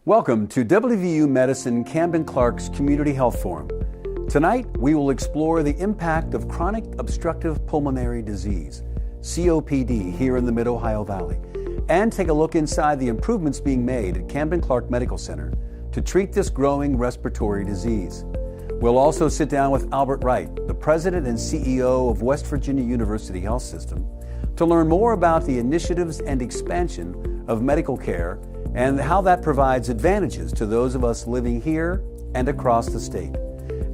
Welcome to WVU Medicine Camden Clark's Community Health Forum. Tonight, we will explore the impact of chronic obstructive pulmonary disease, COPD, here in the Mid-Ohio Valley, and take a look inside the improvements being made at Camden Clark Medical Center to treat this growing respiratory disease. We'll also sit down with Albert Wright, the President and CEO of West Virginia University Health System, to learn more about the initiatives and expansion of medical care and how that provides advantages to those of us living here and across the state.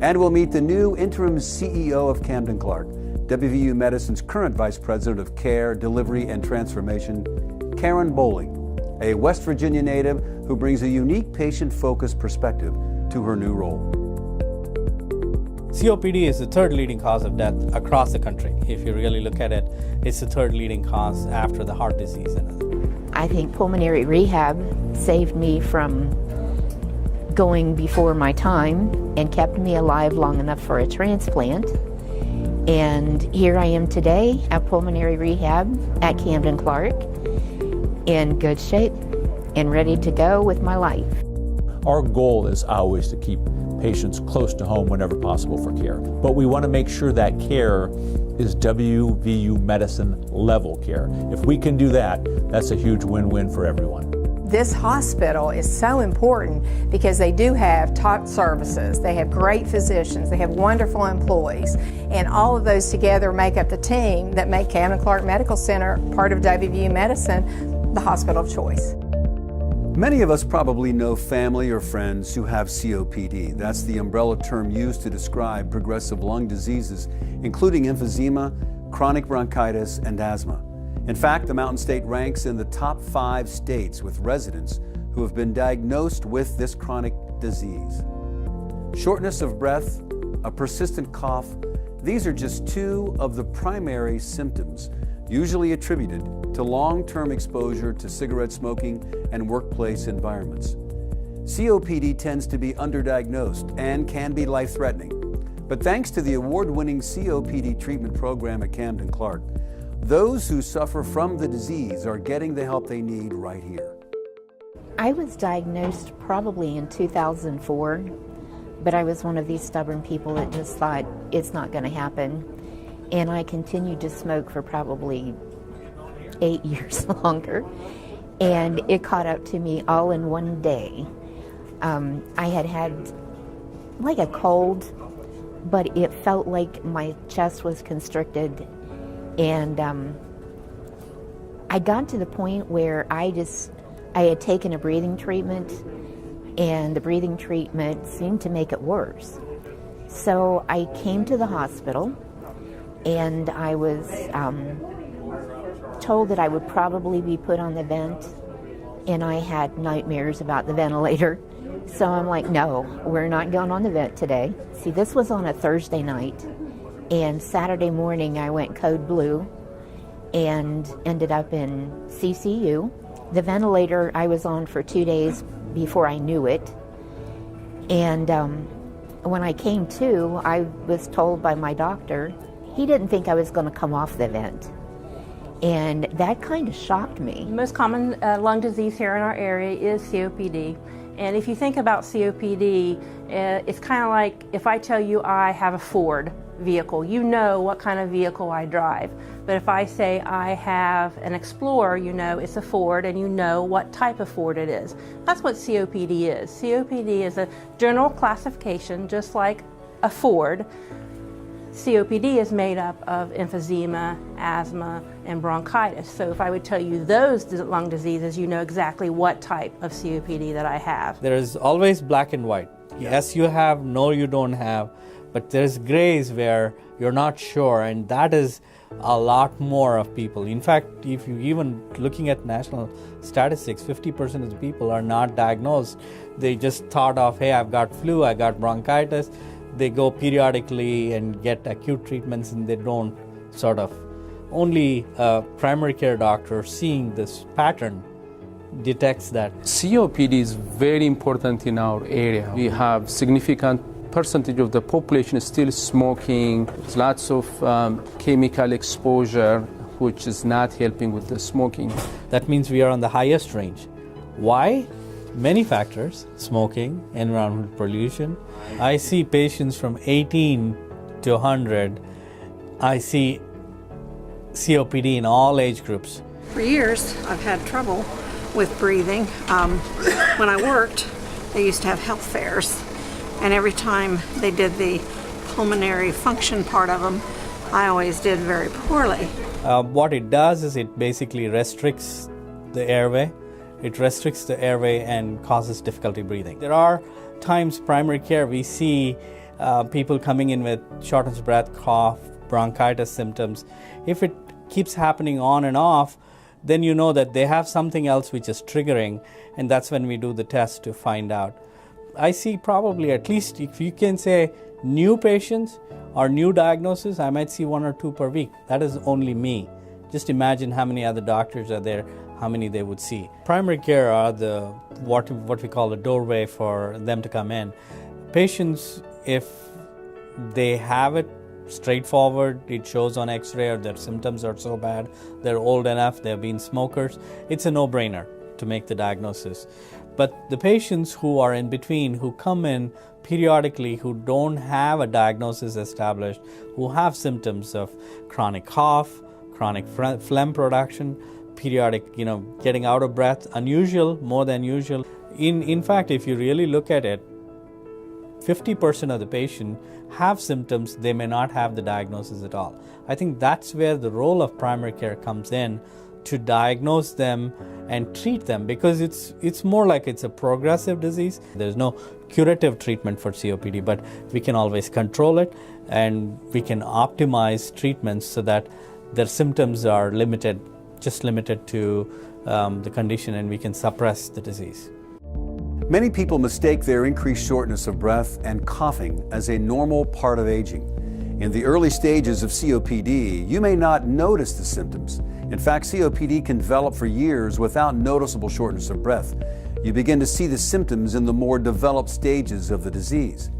And we'll meet the new interim CEO of Camden Clark, WVU Medicine's current Vice President of Care, Delivery, and Transformation, Karen Bowling, a West Virginia native who brings a unique patient-focused perspective to her new role. COPD is the third leading cause of death across the country. If you really look at it, it's the third leading cause after the heart disease. I think pulmonary rehab saved me from going before my time and kept me alive long enough for a transplant. And here I am today at pulmonary rehab at Camden Clark, in good shape and ready to go with my life. Our goal is always to keep patients close to home whenever possible for care. But we want to make sure that care is WVU Medicine level care. If we can do that, that's a huge win-win for everyone. This hospital is so important because they do have top services, they have great physicians, they have wonderful employees, and all of those together make up the team that make Camden Clark Medical Center, part of WVU Medicine, the hospital of choice. Many of us probably know family or friends who have COPD. That's the umbrella term used to describe progressive lung diseases, including emphysema, chronic bronchitis, and asthma. In fact, the Mountain State ranks in the top 5 states with residents who have been diagnosed with this chronic disease. Shortness of breath, a persistent cough, these are just 2 of the primary symptoms usually attributed to long-term exposure to cigarette smoking and workplace environments. COPD tends to be underdiagnosed and can be life-threatening. But thanks to the award-winning COPD treatment program at Camden Clark, those who suffer from the disease are getting the help they need right here. I was diagnosed probably in 2004, but I was one of these stubborn people that just thought it's not going to happen. And I continued to smoke for probably 8 years longer. And it caught up to me all in one day. I had like a cold, but it felt like my chest was constricted. And I got to the point where I had taken a breathing treatment, and the breathing treatment seemed to make it worse. So I came to the hospital, and I was told that I would probably be put on the vent, and I had nightmares about the ventilator. So I'm like, no, we're not going on the vent today. See, this was on a Thursday night, and Saturday morning I went code blue and ended up in CCU. The ventilator I was on for 2 days before I knew it. And when I came to, I was told by my doctor, he didn't think I was going to come off the vent. And that kind of shocked me. The most common lung disease here in our area is COPD. And if you think about COPD, it's kind of like if I tell you I have a Ford vehicle, you know what kind of vehicle I drive. But if I say I have an Explorer, you know it's a Ford, and you know what type of Ford it is. That's what COPD is. COPD is a general classification, just like a Ford. COPD is made up of emphysema, asthma, and bronchitis. So if I would tell you those lung diseases, you know exactly what type of COPD that I have. There is always black and white. Yes, you have, no, you don't have. But there's grays where you're not sure, and that is a lot more of people. In fact, if you even looking at national statistics, 50% of the people are not diagnosed. They just thought of, hey, I've got flu, I got bronchitis. They go periodically and get acute treatments, and they don't sort of, only a primary care doctor seeing this pattern detects that. COPD is very important in our area. We have significant percentage of the population still smoking. There's lots of chemical exposure, which is not helping with the smoking. That means we are on the highest range. Why? many factors: smoking, environmental pollution. I see patients from 18 to 100. I see COPD in all age groups. For years, I've had trouble with breathing. When I worked, they used to have health fairs, and every time they did the pulmonary function part of them, I always did very poorly. What it does is it basically restricts the airway. It restricts the airway and causes difficulty breathing. There are times primary care we see people coming in with shortness of breath, cough, bronchitis symptoms. If it keeps happening on and off, then you know that they have something else which is triggering, and that's when we do the test to find out. I see probably, at least if you can say new patients or new diagnosis, I might see 1 or 2 per week. That is only me. Just imagine how many other doctors are there, how many they would see. Primary care are the what we call the doorway for them to come in. Patients, if they have it straightforward, it shows on x-ray, or their symptoms are so bad, they're old enough, they've been smokers, it's a no-brainer to make the diagnosis. But the patients who are in between, who come in periodically, who don't have a diagnosis established, who have symptoms of chronic cough, chronic phlegm production, periodic, getting out of breath, unusual, more than usual. In fact, if you really look at it, 50% of the patient have symptoms, they may not have the diagnosis at all. I think that's where the role of primary care comes in, to diagnose them and treat them, because it's more like it's a progressive disease. There's no curative treatment for COPD, but we can always control it, and we can optimize treatments so that their symptoms are limited to the condition, and we can suppress the disease. Many people mistake their increased shortness of breath and coughing as a normal part of aging. In the early stages of COPD, you may not notice the symptoms. In fact, COPD can develop for years without noticeable shortness of breath. You begin to see the symptoms in the more developed stages of the disease.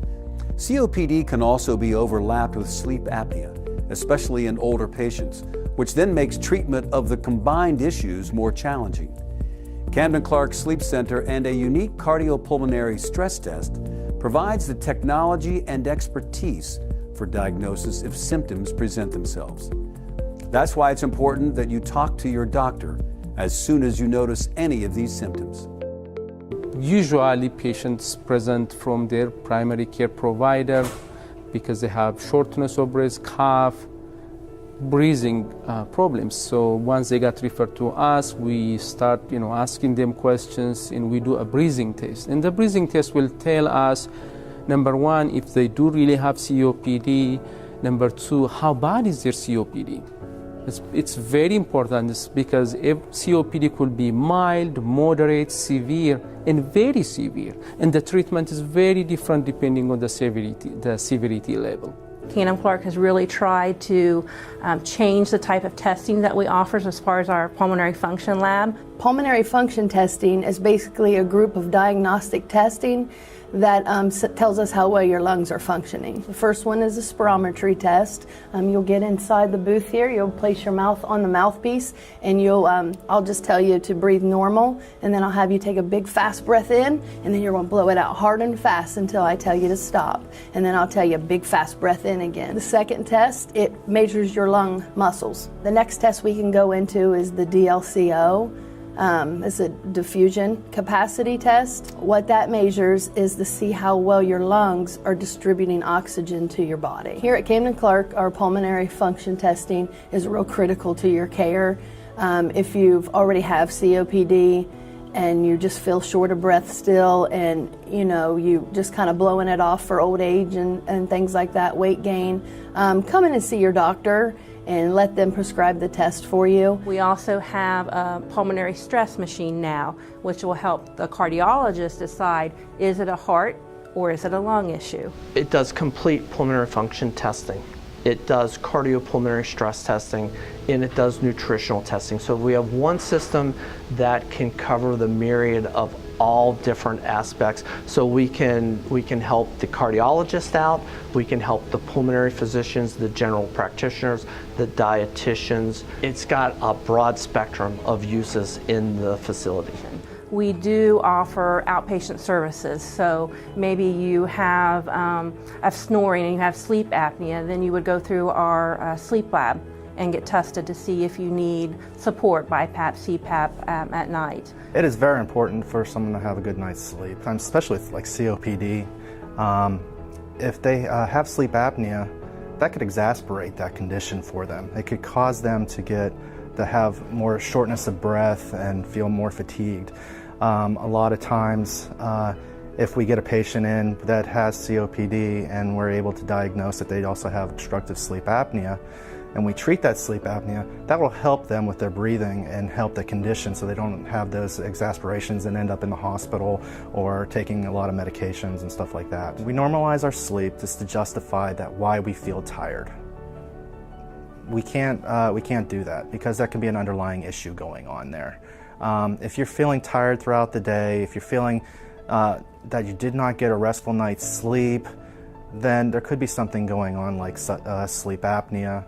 COPD can also be overlapped with sleep apnea, especially in older patients, which then makes treatment of the combined issues more challenging. Camden Clark Sleep Center and a unique cardiopulmonary stress test provides the technology and expertise for diagnosis if symptoms present themselves. That's why it's important that you talk to your doctor as soon as you notice any of these symptoms. Usually patients present from their primary care provider because they have shortness of breath, cough, breathing problems. So once they got referred to us, we start asking them questions, and we do a breathing test. And the breathing test will tell us, number one, if they do really have COPD. Number two, how bad is their COPD? It's very important, because if COPD could be mild, moderate, severe, and very severe, and the treatment is very different depending on the severity level. Camden Clark has really tried to change the type of testing that we offer as far as our pulmonary function lab. Pulmonary function testing is basically a group of diagnostic testing that tells us how well your lungs are functioning. The first one is a spirometry test. You'll get inside the booth here, you'll place your mouth on the mouthpiece, and I'll just tell you to breathe normal, and then I'll have you take a big fast breath in, and then you're going to blow it out hard and fast until I tell you to stop. And then I'll tell you a big fast breath in again. The second test, it measures your lung muscles. The next test we can go into is the DLCO. It's a diffusion capacity test. What that measures is to see how well your lungs are distributing oxygen to your body. Here at Camden Clark, our pulmonary function testing is real critical to your care. If you've already have COPD and you just feel short of breath still, and you just kind of blowing it off for old age and things like that, weight gain, come in and see your doctor and let them prescribe the test for you. We also have a pulmonary stress machine now, which will help the cardiologist decide, is it a heart or is it a lung issue? It does complete pulmonary function testing. It does cardiopulmonary stress testing, and it does nutritional testing. So we have one system that can cover the myriad of all different aspects. So we can help the cardiologist out, we can help the pulmonary physicians, the general practitioners, the dietitians. It's got a broad spectrum of uses in the facility. we do offer outpatient services. So maybe you have snoring and you have sleep apnea, then you would go through our sleep lab and get tested to see if you need support, BiPAP, CPAP at night. It is very important for someone to have a good night's sleep, especially with like COPD. If they have sleep apnea, that could exacerbate that condition for them. It could cause them to have more shortness of breath and feel more fatigued. A lot of times, if we get a patient in that has COPD and we're able to diagnose that they also have obstructive sleep apnea, and we treat that sleep apnea, that will help them with their breathing and help the condition so they don't have those exacerbations and end up in the hospital or taking a lot of medications and stuff like that. We normalize our sleep just to justify that why we feel tired. We can't do that because that can be an underlying issue going on there. If you're feeling tired throughout the day, if you're feeling that you did not get a restful night's sleep, then there could be something going on like sleep apnea.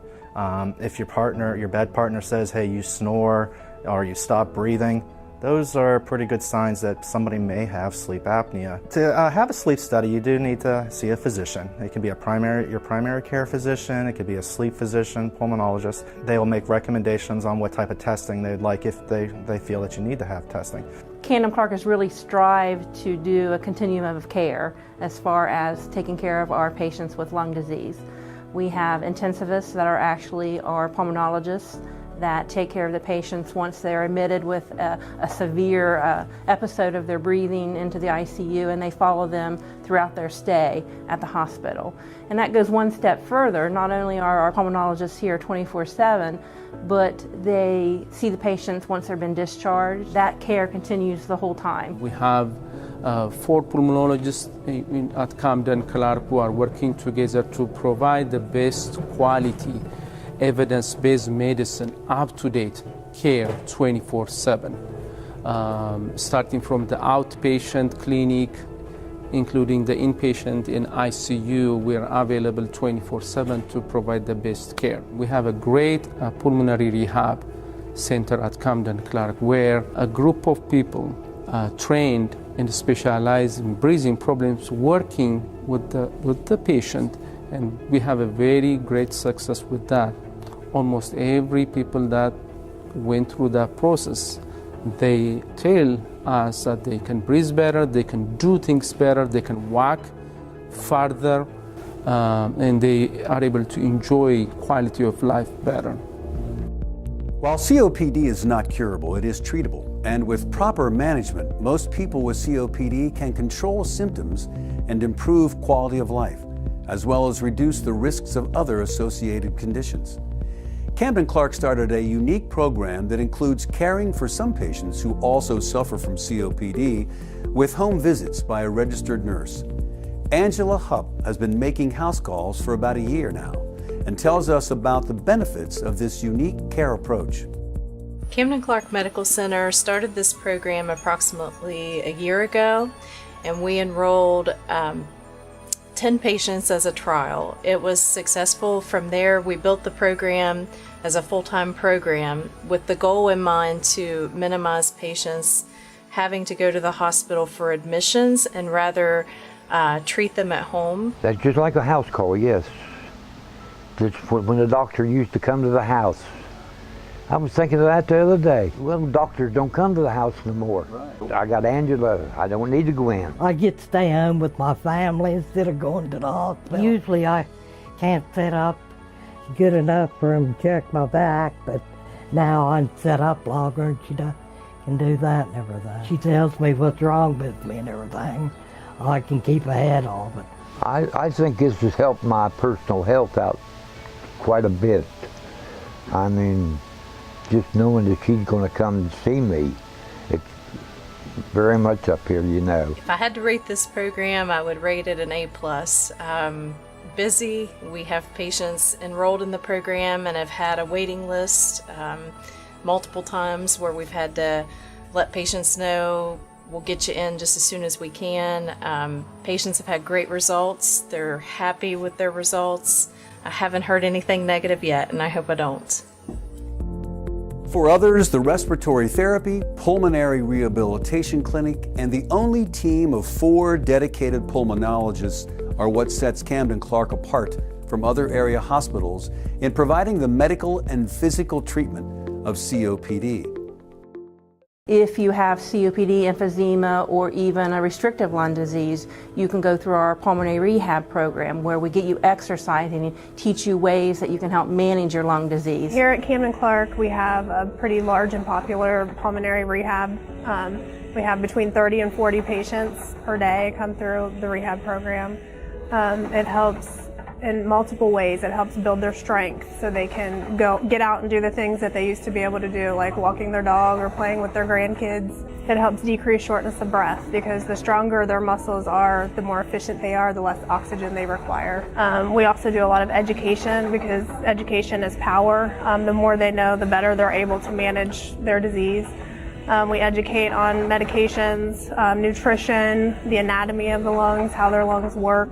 If your bed partner says, hey, you snore or you stop breathing, those are pretty good signs that somebody may have sleep apnea. To have a sleep study, you do need to see a physician. It can be your primary care physician, it could be a sleep physician, pulmonologist. They will make recommendations on what type of testing they'd like if they feel that you need to have testing. Camden Clark has really strived to do a continuum of care as far as taking care of our patients with lung disease. We have intensivists that are actually our pulmonologists that take care of the patients once they're admitted with a severe episode of their breathing into the ICU, and they follow them throughout their stay at the hospital. And that goes one step further. Not only are our pulmonologists here 24/7, but they see the patients once they've been discharged. That care continues the whole time. We have 4 pulmonologists at Camden Clark who are working together to provide the best quality evidence-based medicine, up-to-date care 24/7. Starting from the outpatient clinic, including the inpatient in ICU, we're available 24/7 to provide the best care. We have a great pulmonary rehab center at Camden Clark where a group of people trained and specialized in breathing problems working with the patient, and we have a very great success with that. Almost every people that went through that process, they tell us that they can breathe better, they can do things better, they can walk farther, and they are able to enjoy quality of life better. While COPD is not curable, it is treatable. And with proper management, most people with COPD can control symptoms and improve quality of life, as well as reduce the risks of other associated conditions. Camden Clark started a unique program that includes caring for some patients who also suffer from COPD with home visits by a registered nurse. Angela Hupp has been making house calls for about a year now and tells us about the benefits of this unique care approach. Camden Clark Medical Center started this program approximately a year ago, and we enrolled 10 patients as a trial. It was successful. From there, we built the program as a full-time program with the goal in mind to minimize patients having to go to the hospital for admissions and rather treat them at home. That's just like a house call, yes. Just when the doctor used to come to the house. I was thinking of that the other day. Well, doctors don't come to the house no more. Right. I got Angela. I don't need to go in. I get to stay home with my family instead of going to the hospital. Usually I can't sit up good enough for them to check my back, but now I'm set up longer and she can do that and everything. She tells me what's wrong with me and everything. I can keep ahead of it. I think this has helped my personal health out quite a bit. I mean, just knowing that she's going to come and see me, it's very much up here, you know. If I had to rate this program, I would rate it an A+. Busy. We have patients enrolled in the program and have had a waiting list multiple times where we've had to let patients know we'll get you in just as soon as we can. Patients have had great results. They're happy with their results. I haven't heard anything negative yet, and I hope I don't. For others, the respiratory therapy, pulmonary rehabilitation clinic, and the only team of 4 dedicated pulmonologists are what sets Camden Clark apart from other area hospitals in providing the medical and physical treatment of COPD. If you have COPD, emphysema, or even a restrictive lung disease, you can go through our pulmonary rehab program where we get you exercising and teach you ways that you can help manage your lung disease. Here at Camden Clark, we have a pretty large and popular pulmonary rehab. We have between 30 and 40 patients per day come through the rehab program. It helps in multiple ways. It helps build their strength so they can get out and do the things that they used to be able to do, like walking their dog or playing with their grandkids. It helps decrease shortness of breath because the stronger their muscles are, the more efficient they are, the less oxygen they require. We also do a lot of education because education is power. The more they know, the better they're able to manage their disease. We educate on medications, nutrition, the anatomy of the lungs, how their lungs work.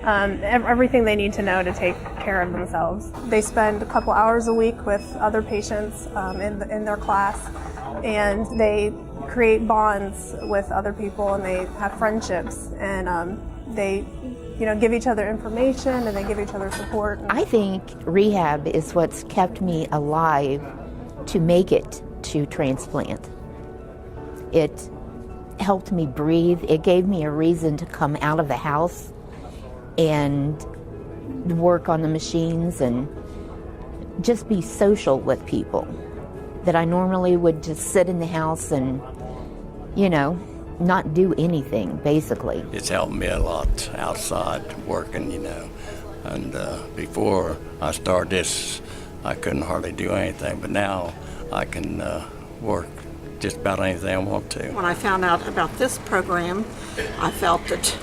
Everything they need to know to take care of themselves. They spend a couple hours a week with other patients in their class, and they create bonds with other people, and they have friendships, and they give each other information, and they give each other support. I think rehab is what's kept me alive to make it to transplant. It helped me breathe. It gave me a reason to come out of the house and work on the machines and just be social with people that I normally would just sit in the house and, not do anything, basically. It's helped me a lot outside working, and before I started this, I couldn't hardly do anything, but now I can work just about anything I want to. When I found out about this program, I felt that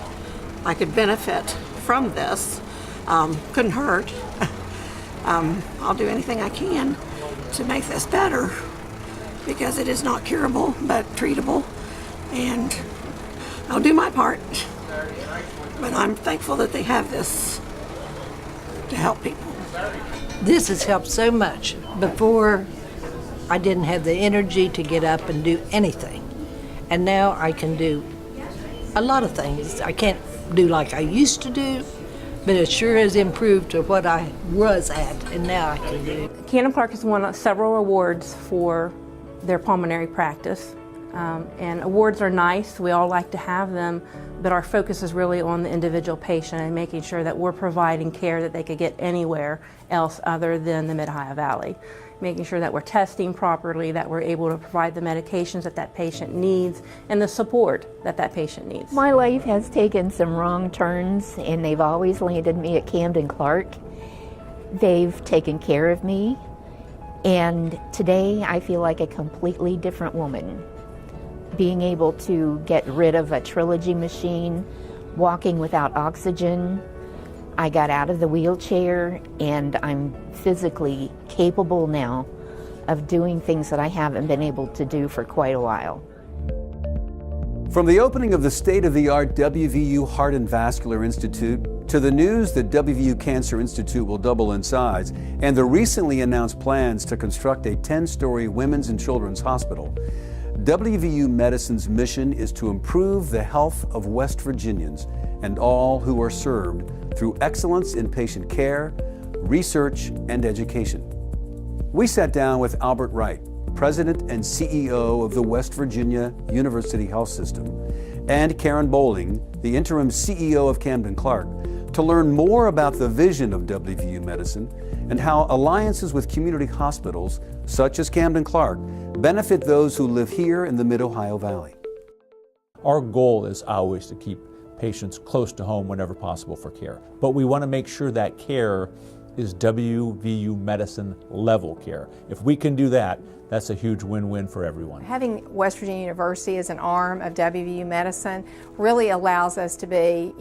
I could benefit from this. Couldn't hurt. I'll do anything I can to make this better because it is not curable but treatable, and I'll do my part. But I'm thankful that they have this to help people. This has helped so much. Before, I didn't have the energy to get up and do anything, and now I can do a lot of things. I can't do like I used to do, but it sure has improved to what I was at, and now I can do. Camden Clark has won several awards for their pulmonary practice, and awards are nice. We all like to have them, but our focus is really on the individual patient and making sure that we're providing care that they could get anywhere else other than the Mid-Ohio Valley. Making sure that we're testing properly, that we're able to provide the medications that that patient needs and the support that that patient needs. My life has taken some wrong turns, and they've always landed me at Camden Clark. They've taken care of me, and today I feel like a completely different woman. Being able to get rid of a Trilogy machine, walking without oxygen, I got out of the wheelchair, and I'm physically capable now of doing things that I haven't been able to do for quite a while. From the opening of the state-of-the-art WVU Heart and Vascular Institute to the news that WVU Cancer Institute will double in size and the recently announced plans to construct a 10-story women's and children's hospital, WVU Medicine's mission is to improve the health of West Virginians and all who are served through excellence in patient care, research, and education. We sat down with Albert Wright, President and CEO of the West Virginia University Health System, and Karen Bowling, the interim CEO of Camden Clark, to learn more about the vision of WVU Medicine and how alliances with community hospitals, such as Camden Clark, benefit those who live here in the Mid-Ohio Valley. Our goal is always to keep patients close to home whenever possible for care. But we want to make sure that care is WVU Medicine level care. If we can do that, that's a huge win-win for everyone. Having West Virginia University as an arm of WVU Medicine really allows us to be,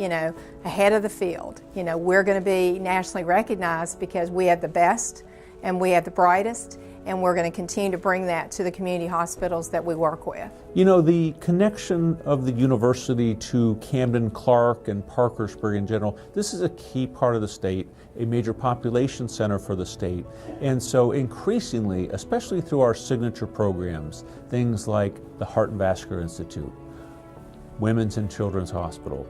ahead of the field. We're going to be nationally recognized because we have the best and we have the brightest, and we're going to continue to bring that to the community hospitals that we work with. You know, the connection of the university to Camden Clark and Parkersburg in general, this is a key part of the state, a major population center for the state. And so increasingly, especially through our signature programs, things like the Heart and Vascular Institute, Women's and Children's Hospital,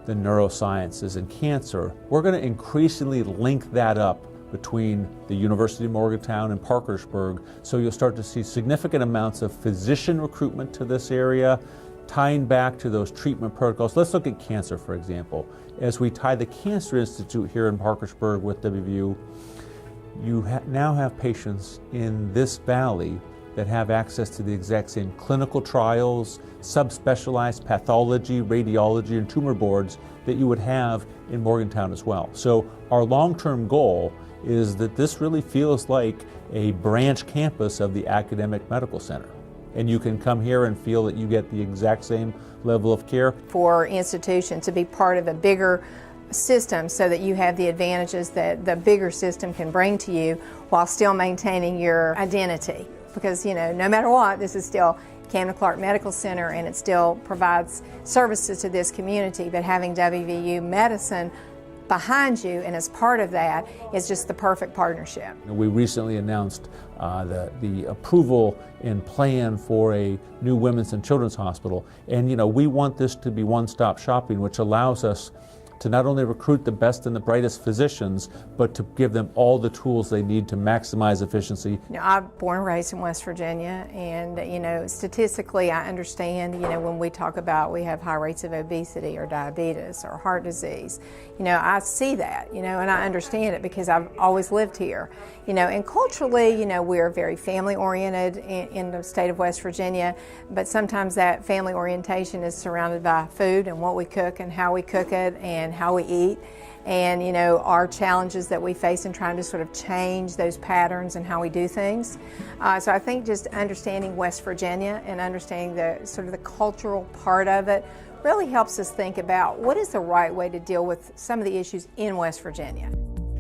the neurosciences and cancer, we're going to increasingly link that up between the University of Morgantown and Parkersburg, so you'll start to see significant amounts of physician recruitment to this area, tying back to those treatment protocols. Let's look at cancer, for example. As we tie the Cancer Institute here in Parkersburg with WVU, you now have patients in this valley that have access to the exact same clinical trials, subspecialized pathology, radiology, and tumor boards that you would have in Morgantown as well. So our long-term goal is that this really feels like a branch campus of the academic medical center. And you can come here and feel that you get the exact same level of care. For institutions to be part of a bigger system so that you have the advantages that the bigger system can bring to you while still maintaining your identity. Because, you know, no matter what, this is still Camden Clark Medical Center and it still provides services to this community, but having WVU Medicine behind you and as part of that is just the perfect partnership. We recently announced the approval and plan for a new women's and children's hospital, and you know, we want this to be one-stop shopping, which allows us to not only recruit the best and the brightest physicians, but to give them all the tools they need to maximize efficiency. You know, I'm born and raised in West Virginia, and you know, statistically I understand, you know, when we talk about we have high rates of obesity or diabetes or heart disease, you know, I see that, you know, and I understand it because I've always lived here. You know, and culturally, you know, we're very family oriented in the state of West Virginia, but sometimes that family orientation is surrounded by food and what we cook and how we cook it and how we eat, and you know, our challenges that we face in trying to sort of change those patterns and how we do things. So I think just understanding West Virginia and understanding the sort of the cultural part of it really helps us think about what is the right way to deal with some of the issues in West Virginia.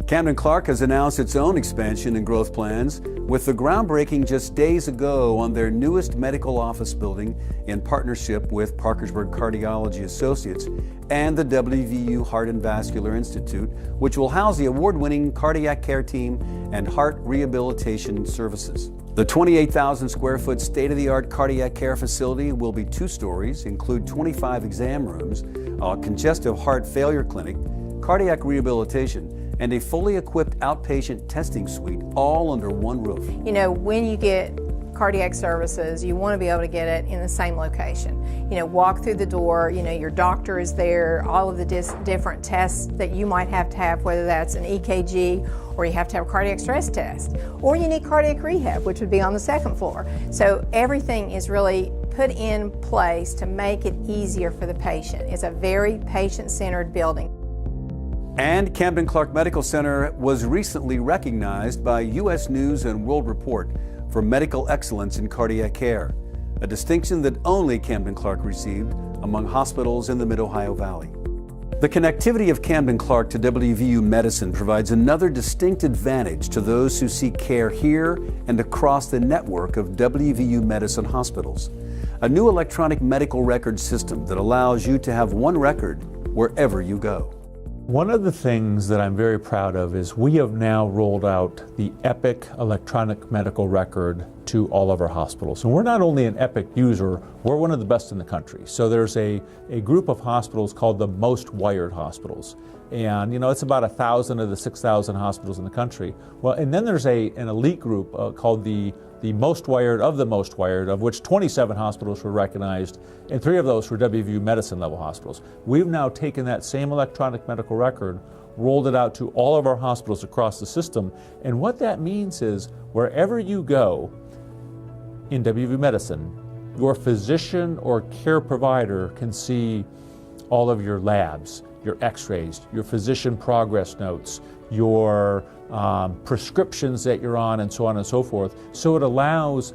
Camden Clark has announced its own expansion and growth plans with the groundbreaking just days ago on their newest medical office building in partnership with Parkersburg Cardiology Associates and the WVU Heart and Vascular Institute, which will house the award-winning cardiac care team and heart rehabilitation services. The 28,000 square foot state-of-the-art cardiac care facility will be 2 stories, include 25 exam rooms, a congestive heart failure clinic, cardiac rehabilitation, and a fully equipped outpatient testing suite, all under one roof. You know, when you get cardiac services, you want to be able to get it in the same location. You know, walk through the door, you know, your doctor is there, all of the different tests that you might have to have, whether that's an EKG or you have to have a cardiac stress test, or you need cardiac rehab, which would be on the 2nd floor. So everything is really put in place to make it easier for the patient. It's a very patient-centered building. And Camden Clark Medical Center was recently recognized by U.S. News and World Report for medical excellence in cardiac care, a distinction that only Camden Clark received among hospitals in the Mid-Ohio Valley. The connectivity of Camden Clark to WVU Medicine provides another distinct advantage to those who seek care here and across the network of WVU Medicine hospitals. A new electronic medical record system that allows you to have one record wherever you go. One of the things that I'm very proud of is we have now rolled out the Epic electronic medical record to all of our hospitals. And we're not only an Epic user, we're one of the best in the country. So there's a group of hospitals called the Most Wired Hospitals. And you know, it's about 1,000 of the 6,000 hospitals in the country. Well, and then there's an elite group called the Most Wired of the Most Wired, of which 27 hospitals were recognized, and 3 of those were WVU Medicine level hospitals. We've now taken that same electronic medical record, rolled it out to all of our hospitals across the system, and what that means is wherever you go in WVU Medicine, your physician or care provider can see all of your labs, your x-rays, your physician progress notes, your prescriptions that you're on, and so on and so forth. So it allows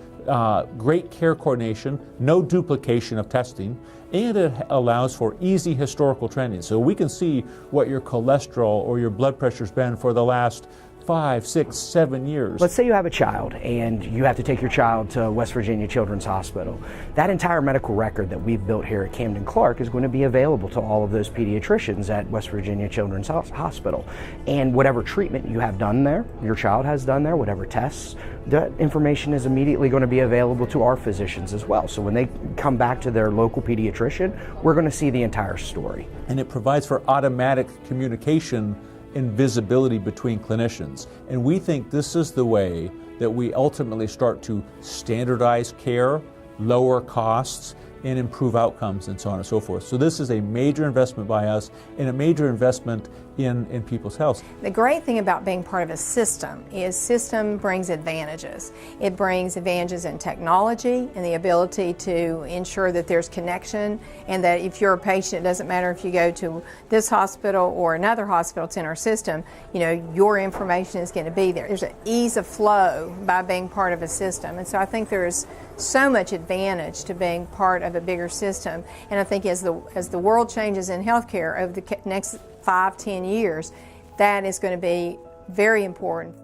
great care coordination, no duplication of testing, and it allows for easy historical trending. So we can see what your cholesterol or your blood pressure's been for the last 5, 6, 7 years. Let's say you have a child and you have to take your child to West Virginia Children's Hospital. That entire medical record that we've built here at Camden Clark is going to be available to all of those pediatricians at West Virginia Children's Hospital. And whatever treatment you have done there, your child has done there, whatever tests, that information is immediately going to be available to our physicians as well. So when they come back to their local pediatrician, we're going to see the entire story. And it provides for automatic communication and visibility between clinicians. And we think this is the way that we ultimately start to standardize care, lower costs, and improve outcomes, and so on and so forth. So this is a major investment by us and a major investment in people's health. The great thing about being part of a system is system brings advantages. It brings advantages in technology and the ability to ensure that there's connection, and that if you're a patient, it doesn't matter if you go to this hospital or another hospital, it's in our system, you know, your information is going to be there. There's an ease of flow by being part of a system, and so I think there's so much advantage to being part of a bigger system. And I think as the world changes in healthcare over the next 5-10 years, that is going to be very important.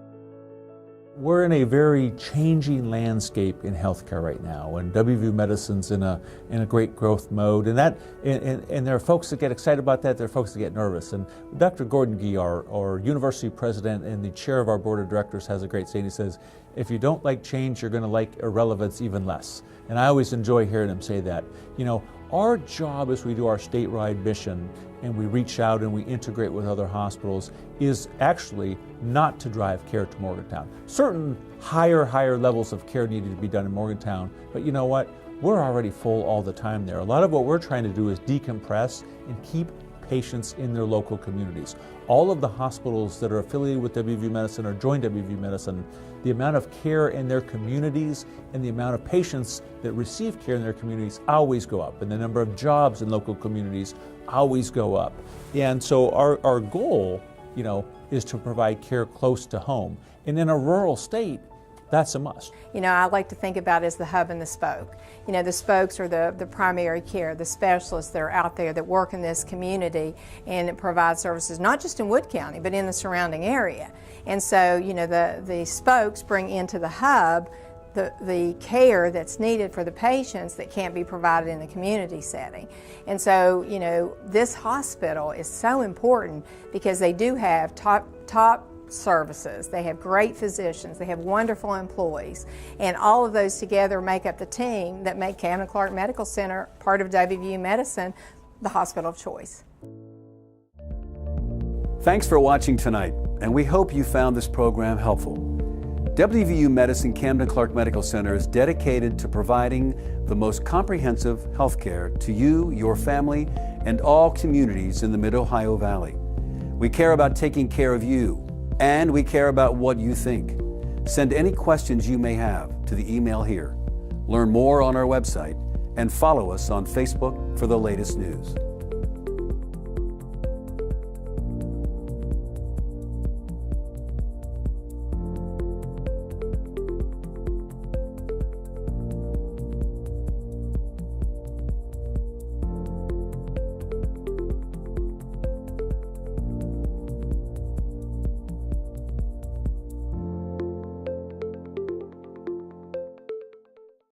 We're in a very changing landscape in healthcare right now, and WVU Medicine's in a great growth mode, and there are folks that get excited about that, there are folks that get nervous. And Dr. Gordon Gee, our university president and the chair of our board of directors, has a great saying. He says, if you don't like change, you're going to like irrelevance even less. And I always enjoy hearing him say that. You know, our job as we do our statewide mission and we reach out and we integrate with other hospitals is actually not to drive care to Morgantown. Certain higher levels of care needed to be done in Morgantown, but you know what? We're already full all the time there. A lot of what we're trying to do is decompress and keep patients in their local communities. All of the hospitals that are affiliated with WVU Medicine or join WVU Medicine, the amount of care in their communities and the amount of patients that receive care in their communities always go up, and the number of jobs in local communities always go up. And so our goal, you know, is to provide care close to home. And in a rural state, that's a must. You know, I like to think about it as the hub and the spoke. You know, the spokes are the primary care, the specialists that are out there that work in this community and provide services not just in Wood County, but in the surrounding area. And so, you know, the spokes bring into the hub the care that's needed for the patients that can't be provided in the community setting. And so, you know, this hospital is so important because they do have top services. They have great physicians. They have wonderful employees. And all of those together make up the team that make Camden Clark Medical Center, part of WVU Medicine, the hospital of choice. Thanks for watching tonight, and we hope you found this program helpful. WVU Medicine Camden Clark Medical Center is dedicated to providing the most comprehensive health care to you, your family, and all communities in the Mid-Ohio Valley. We care about taking care of you, and we care about what you think. Send any questions you may have to the email here. Learn more on our website and follow us on Facebook for the latest news.